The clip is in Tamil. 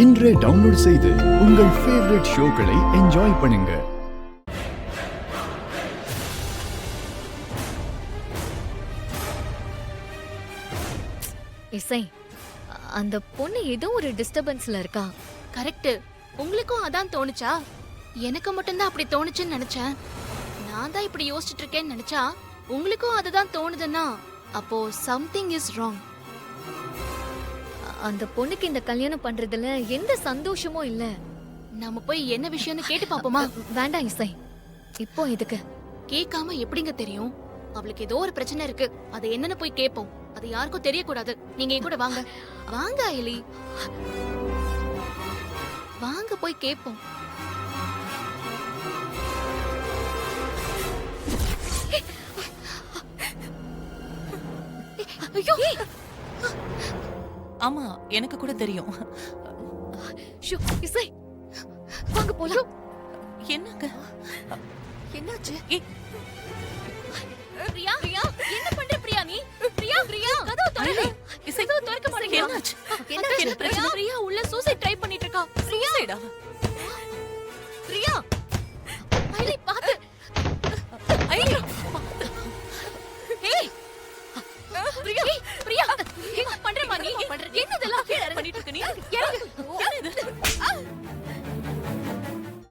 இன்றே டவுன்லோட் செய்து உங்கள் ஃபேவரட் ஷோக்களை என்ஜாய் பண்ணுங்க. இசை, அந்த பொண்ணு ஏதோ ஒரு டிஸ்டர்பன்ஸ்ல இருக்கா. கரெக்ட். உங்களுக்கும் அதான் தோணுச்சா? எனக்கு மட்டும்தான் அப்படி தோணுச்சுன்னு நினைச்சேன். நான் தான் இப்படி யோசிச்சுட்டு இருக்கேன்னு நினைச்சா உங்களுக்கும் அதுதான் தோணுதுன்னா அப்போ சம்திங் இஸ் ராங். அந்த பொண்ணுக்கு இந்த கல்யாணம் பண்றதுல எந்த சந்தோஷமும் இல்ல. நாம போய் என்ன விஷயம்னு கேட்டு பாப்போமா? வேண்டாம் இசை, இப்போ எதுக்கு? கேட்காம எப்படிங்க தெரியும்? அவளுக்கு ஏதோ ஒரு பிரச்சனை இருக்கு. அது என்னன்னு போய் கேட்போம். அது யாருக்கும் தெரியக்கூடாது. நீங்க என் கூட வாங்க. வாங்க ஐலி, வாங்க போய் கேட்போம். ஐயோ, ஆமா, எனக்கு கூட தெரியும். ஷோ, இசை, வாங்க போலாம். என்னங்க என்னாச்சு? ஏய், பிரியா, பிரியா, என்ன பண்ற பிரியா நீ? பிரியா, பிரியா, கதவு திறங்க. இசை, கதவு திறக்க மாட்டேங்க. என்னாச்சு? என்னாச்சு? என்ன பிரச்சனை? பிரியா உள்ள சூசைட் ட்ரை பண்ணிட்டு இருக்கா. சூசைடா? பிரியா, ஐலி பாத்து. ஐயோ, ஏய், பிரியா, பிரியா, என்ன பண்றமா நீ? என்னதெல்லாம் பண்ணிட்டு இருக்க நீ? இறங்கு. என்ன இது?